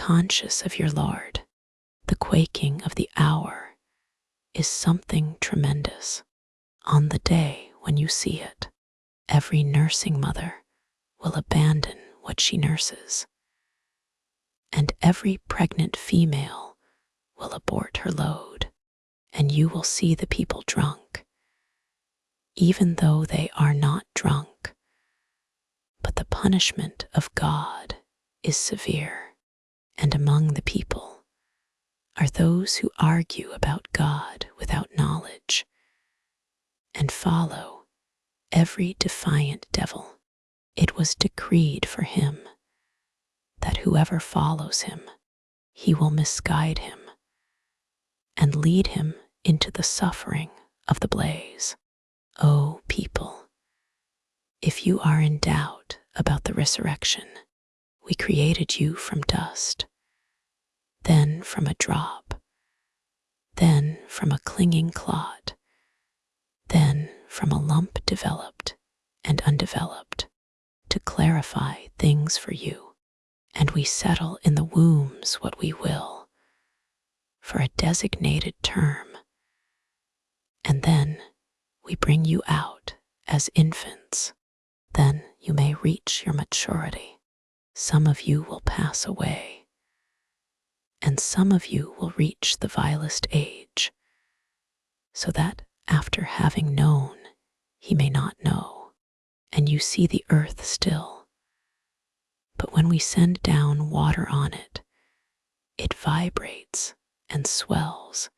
conscious of your Lord. The quaking of the hour is something tremendous. On the day when you see it, every nursing mother will abandon what she nurses, and every pregnant female will abort her load, and you will see the people drunk, even though they are not drunk. But the punishment of God is severe, and among the people are those who argue about God without knowledge and follow every defiant devil. It was decreed for him that whoever follows him, he will misguide him and lead him into the suffering of the blaze. O people, if you are in doubt about the resurrection, we created you from dust, then from a drop, then from a clinging clot, then from a lump developed and undeveloped, to clarify things for you. And we settle in the wombs what we will for a designated term, and then we bring you out as infants. Then you may reach your maturity. Some of you will pass away, and some of you will reach the vilest age, so that after having known, he may not know, and you see the earth still. But when we send down water on it, it vibrates and swells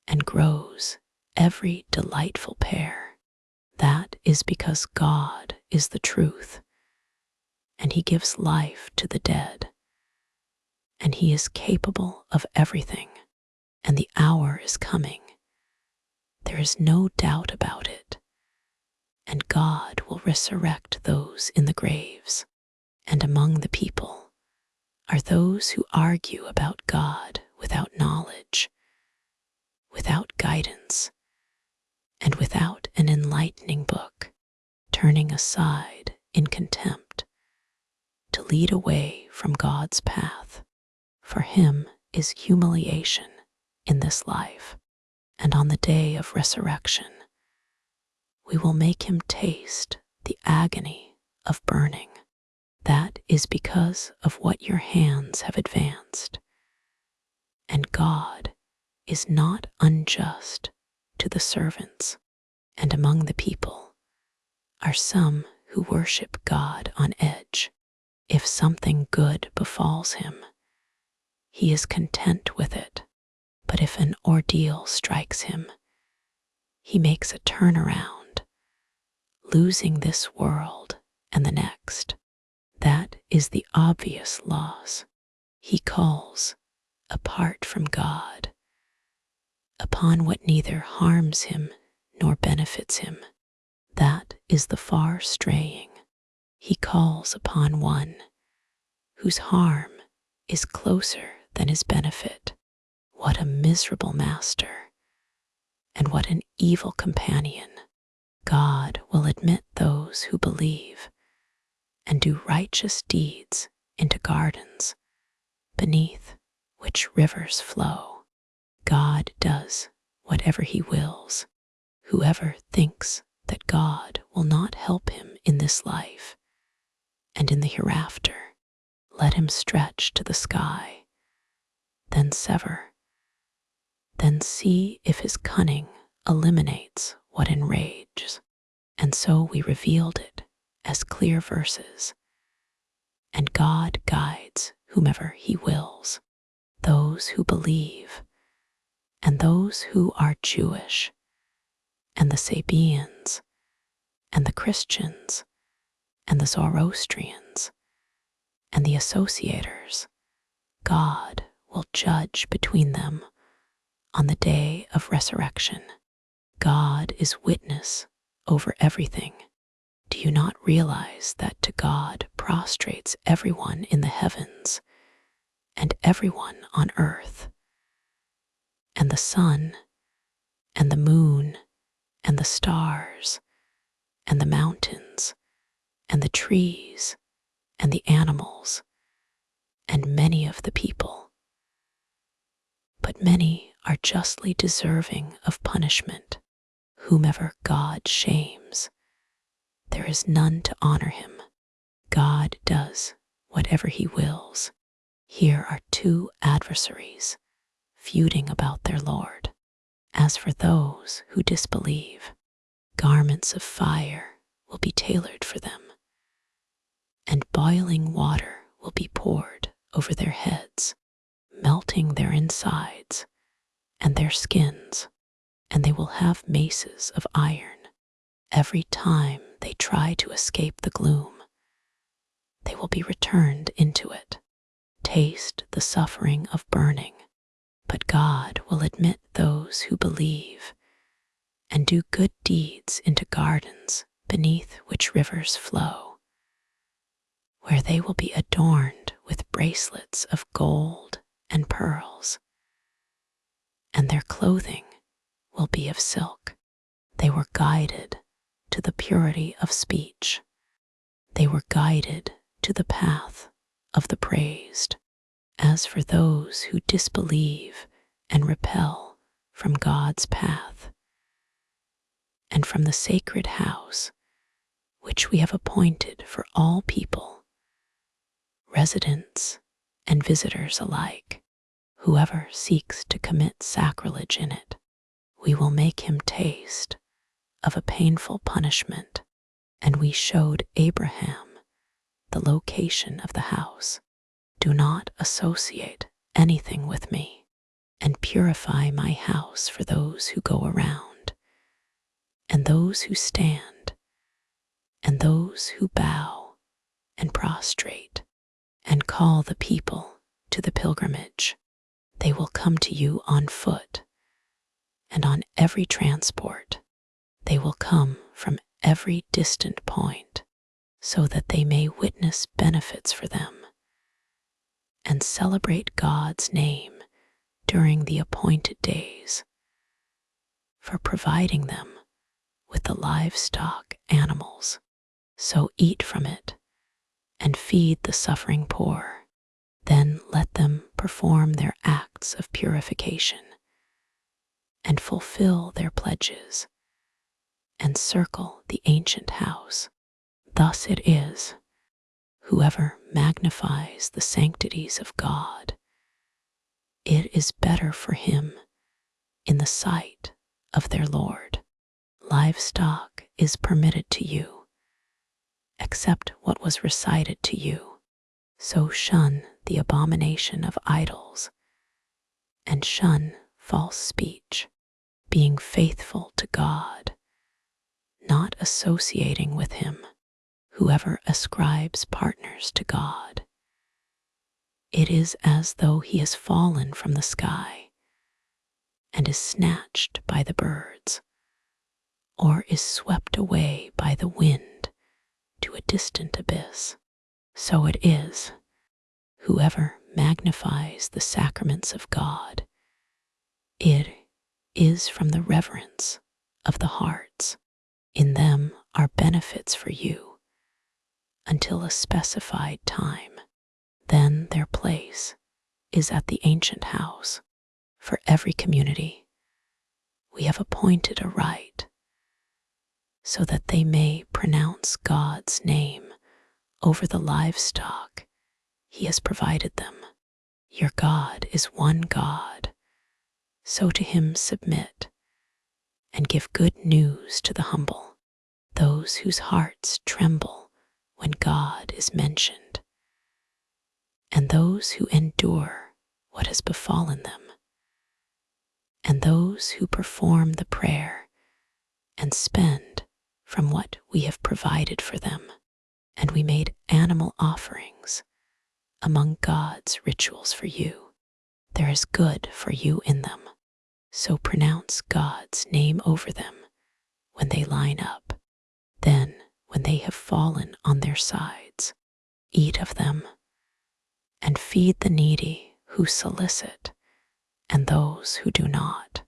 and grows every delightful pear. That is because God is the truth, and he gives life to the dead, and he is capable of everything, and the hour is coming. There is no doubt about it, and God will resurrect those in the graves. And among the people are those who argue about God without knowledge, without guidance, and without an enlightening book, turning aside in contempt to lead away from God's path. For him is humiliation in this life, and on the day of resurrection, we will make him taste the agony of burning. That is because of what your hands have advanced. And God is not unjust to the servants. And among the people are some who worship God on edge. If something good befalls him, he is content with it. But if an ordeal strikes him, he makes a turnaround, losing this world and the next. That is the obvious loss. He calls, apart from God, upon what neither harms him nor benefits him. That is the far straying. He calls upon one whose harm is closer than his benefit. What a miserable master, and what an evil companion. God will admit those who believe and do righteous deeds into gardens, beneath which rivers flow. God does whatever he wills. Whoever thinks that God will not help him in this life and in the hereafter, let him stretch to the sky, then sever, then see if his cunning eliminates what enrages. And so we revealed it as clear verses, and God guides whomever he wills, those who believe, and those who are Jewish, and the Sabians, and the Christians, and the Zoroastrians, and the associators. God will judge between them on the day of resurrection. God is witness over everything. Do you not realize that to God prostrates everyone in the heavens and everyone on earth, and the sun, and the moon, and the stars, and the mountains, and the trees, and the animals, and many of the people. But many are justly deserving of punishment. Whomever God shames, there is none to honor him. God does whatever he wills. Here are two adversaries feuding about their Lord. As for those who disbelieve, garments of fire will be tailored for them, and boiling water will be poured over their heads, melting their insides and their skins, and they will have maces of iron. Every time they try to escape the gloom, they will be returned into it. Taste the suffering of burning, but God will admit those who believe and do good deeds into gardens beneath which rivers flow, where they will be adorned with bracelets of gold and pearls, and their clothing will be of silk. They were guided to the purity of speech. They were guided to the path of the praised. As for those who disbelieve and repel from God's path and from the sacred house which we have appointed for all people, residents and visitors alike, whoever seeks to commit sacrilege in it, we will make him taste of a painful punishment. And we showed Abraham the location of the house. Do not associate anything with me, and purify my house for those who go around, and those who stand, and those who bow and prostrate, and call the people to the pilgrimage. They will come to you on foot, and on every transport. They will come from every distant point, so that they may witness benefits for them and celebrate God's name during the appointed days, for providing them with the livestock animals. So eat from it and feed the suffering poor. Then let them perform their acts of purification and fulfill their pledges and circle the ancient house. Thus it is, whoever magnifies the sanctities of God, it is better for him in the sight of their Lord. Livestock is permitted to you, except what was recited to you. So shun the abomination of idols, and shun false speech, being faithful to God, not associating with him. Whoever ascribes partners to God, it is as though he has fallen from the sky and is snatched by the birds, or is swept away by the wind to a distant abyss. So it is, whoever magnifies the sacraments of God, it is from the reverence of the hearts. In them are benefits for you until a specified time. Then their place is at the ancient house. For every community, we have appointed a rite, so that they may pronounce God's name over the livestock he has provided them. Your God is one God, so to him submit and give good news to the humble, those whose hearts tremble when God is mentioned, and those who endure what has befallen them, and those who perform the prayer and spend from what we have provided for them. And we made animal offerings among God's rituals for you. There is good for you in them, so pronounce God's name over them when they line up. Then, when they have fallen on their sides, eat of them and feed the needy who solicit and those who do not.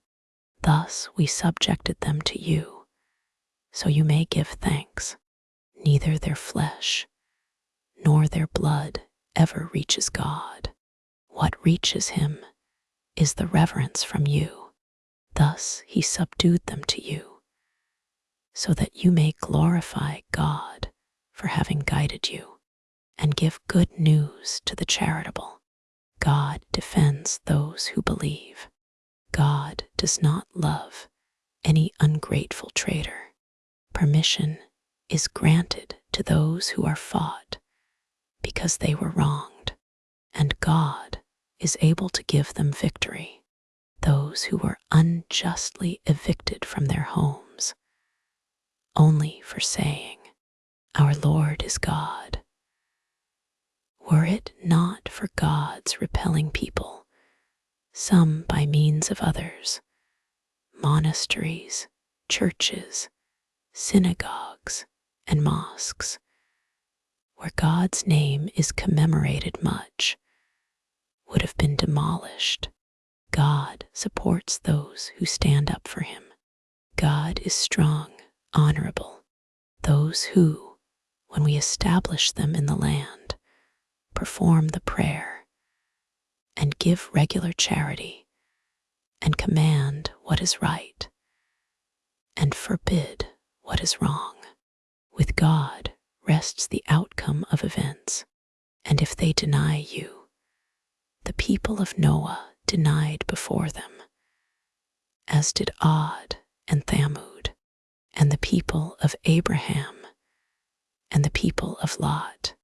Thus we subjected them to you, so you may give thanks. Neither their flesh nor their blood ever reaches God. What reaches him is the reverence from you. Thus he subdued them to you, so that you may glorify God for having guided you, and give good news to the charitable. God defends those who believe. God does not love any ungrateful traitor. Permission is granted to those who are fought because they were wronged, and God is able to give them victory. Those who were unjustly evicted from their homes, only for saying, "Our Lord is God." Were it not for God's repelling people, some by means of others, monasteries, churches, synagogues, and mosques, where God's name is commemorated much, would have been demolished. God supports those who stand up for him. God is strong, honorable, those who, when we establish them in the land, perform the prayer, and give regular charity, and command what is right, and forbid what is wrong. With God rests the outcome of events, and if they deny you, the people of Noah denied before them, as did Ad and Thamud, and the people of Abraham, and the people of Lot,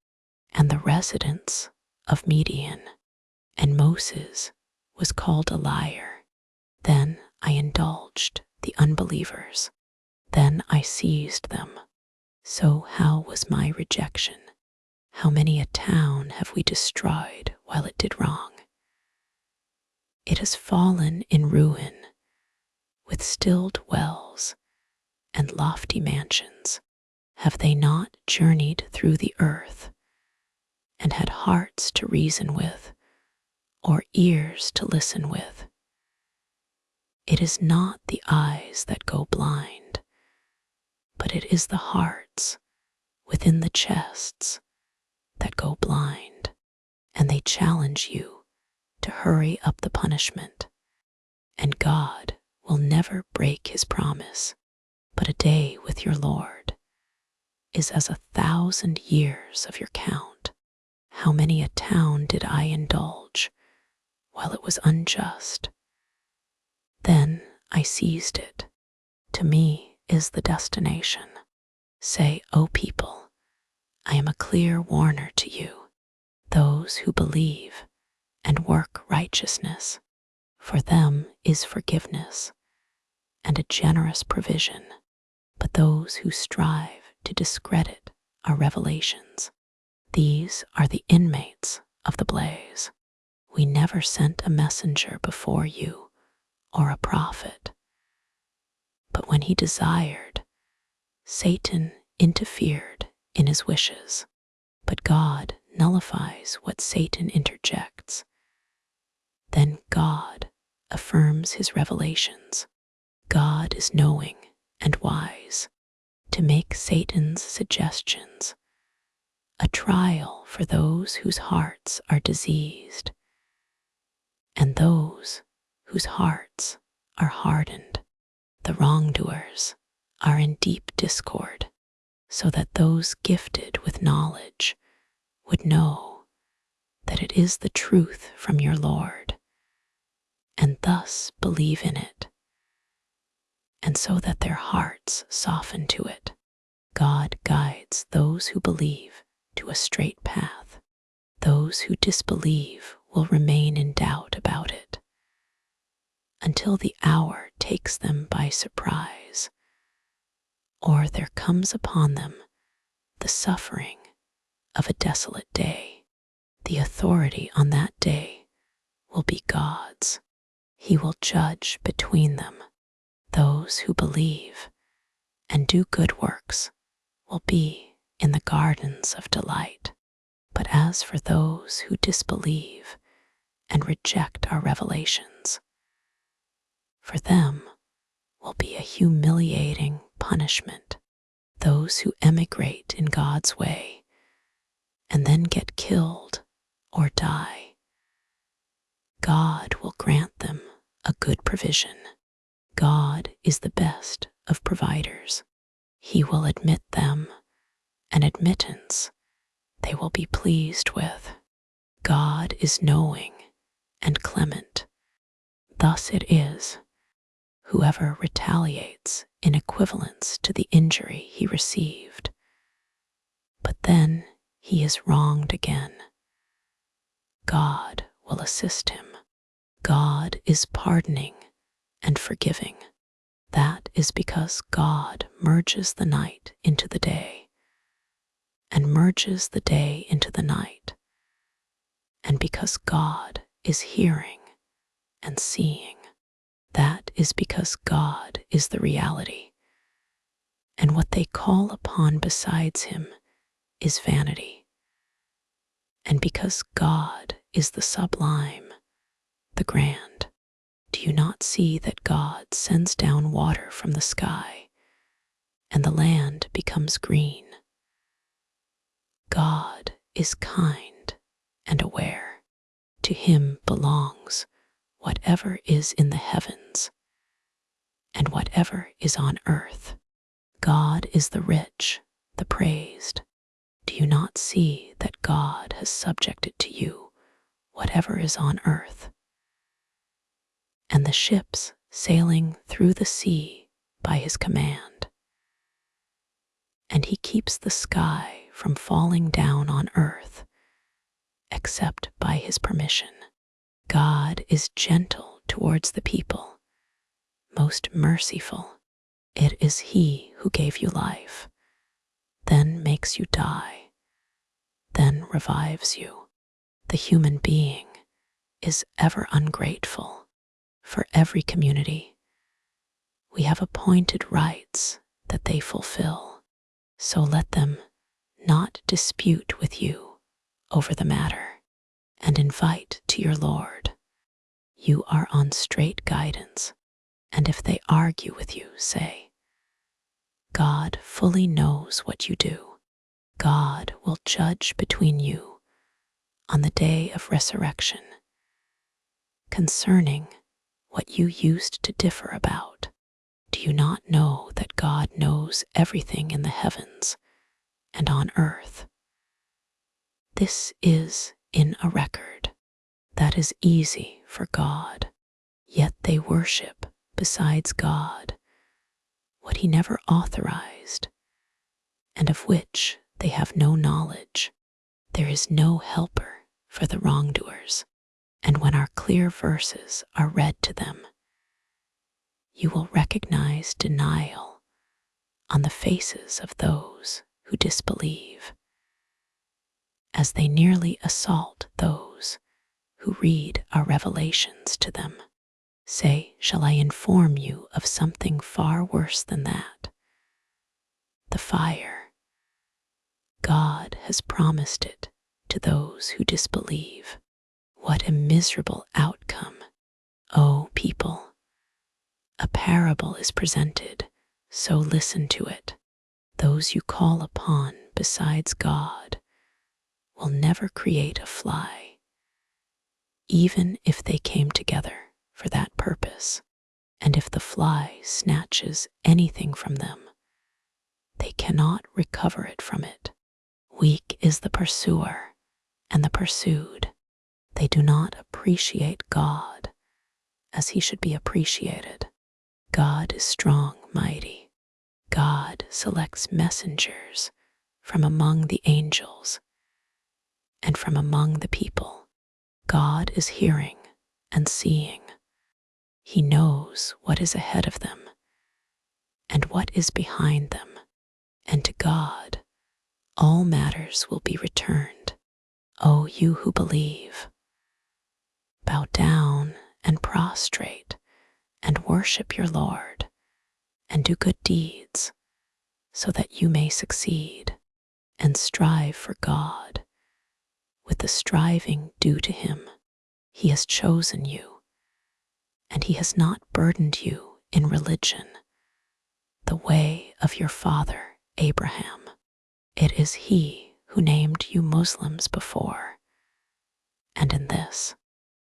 and the residents of Midian. And Moses was called a liar. Then I indulged the unbelievers. Then I seized them. So how was my rejection? How many a town have we destroyed while it did wrong? It has fallen in ruin, with stilled wells and lofty mansions. Have they not journeyed through the earth, and had hearts to reason with, or ears to listen with? It is not the eyes that go blind, but it is the hearts within the chests that go blind, and they challenge you to hurry up the punishment. And God will never break his promise, but a day with your Lord is as 1,000 years of your count. How many a town did I indulge while it was unjust? Then I seized it. To me is the destination. Say, O people, I am a clear warner to you, those who believe and work righteousness. For them is forgiveness and a generous provision, but those who strive to discredit our revelations, these are the inmates of the blaze. We never sent a messenger before you or a prophet, but when he desired, Satan interfered in his wishes. But God nullifies what Satan interjects. Then God affirms his revelations. God is knowing and wise to make Satan's suggestions a trial for those whose hearts are diseased, and those whose hearts are hardened. The wrongdoers are in deep discord, so that those gifted with knowledge would know that it is the truth from your Lord, and thus believe in it, and so that their hearts soften to it. God guides those who believe to a straight path. Those who disbelieve will remain in doubt about it until the hour takes them by surprise, or there comes upon them the suffering of a desolate day. The authority on that day will be God's. He will judge between them. Those who believe and do good works will be in the gardens of delight. But as for those who disbelieve and reject our revelations, for them will be a humiliating punishment. Those who emigrate in God's way and then get killed or die. God will grant them a good provision. God is the best of providers. He will admit them, and admittance they will be pleased with. God is knowing and clement. Thus it is, whoever retaliates in equivalence to the injury he received, but then he is wronged again, God will assist him. God is pardoning and forgiving. That is because God merges the night into the day, and merges the day into the night, and because God is hearing and seeing. That is because God is the reality, and what they call upon besides him is vanity. And because God is the sublime, the grand, do you not see that God sends down water from the sky, and the land becomes green? God is kind and aware. To him belongs whatever is in the heavens and whatever is on earth. God is the rich, the praised. Do you not see that God has subjected to you whatever is on earth? And the ships sailing through the sea by his command. And he keeps the sky from falling down on earth, except by his permission. God is gentle towards the people, most merciful. It is he who gave you life, then makes you die, then revives you. The human being is ever ungrateful. For every community, we have appointed rights that they fulfill, so let them not dispute with you over the matter, and invite to your Lord. You are on straight guidance, and if they argue with you, say, God fully knows what you do. God will judge between you on the day of resurrection concerning what you used to differ about. Do you not know that God knows everything in the heavens and on earth? This is in a record that is easy for God, yet they worship besides God what he never authorized, and of which they have no knowledge. There is no helper for the wrongdoers, and when our clear verses are read to them, you will recognize denial on the faces of those who disbelieve, as they nearly assault those who read our revelations to them. Say, shall I inform you of something far worse than that? The fire. God has promised it to those who disbelieve. What a miserable outcome, O people! A parable is presented, so listen to it. Those you call upon besides God will never create a fly, even if they came together for that purpose, and if the fly snatches anything from them, they cannot recover it from it. Weak is the pursuer and the pursued. They do not appreciate God as he should be appreciated. God is strong, mighty. God selects messengers from among the angels and from among the people. God is hearing and seeing. He knows what is ahead of them and what is behind them, and to God all matters will be returned. O you who believe, bow down and prostrate and worship your Lord, and do good deeds so that you may succeed, and strive for God with the striving due to him. He has chosen you, and he has not burdened you in religion, the way of your father Abraham. It is he who named you Muslims before, in this,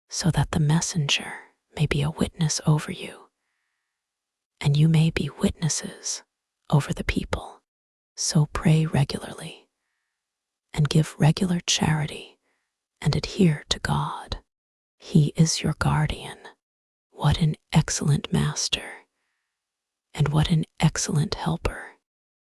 so that the messenger may be a witness over you, and you may be witnesses over the people. So pray regularly, and give regular charity, and adhere to God. He is your guardian. What an excellent master, and what an excellent helper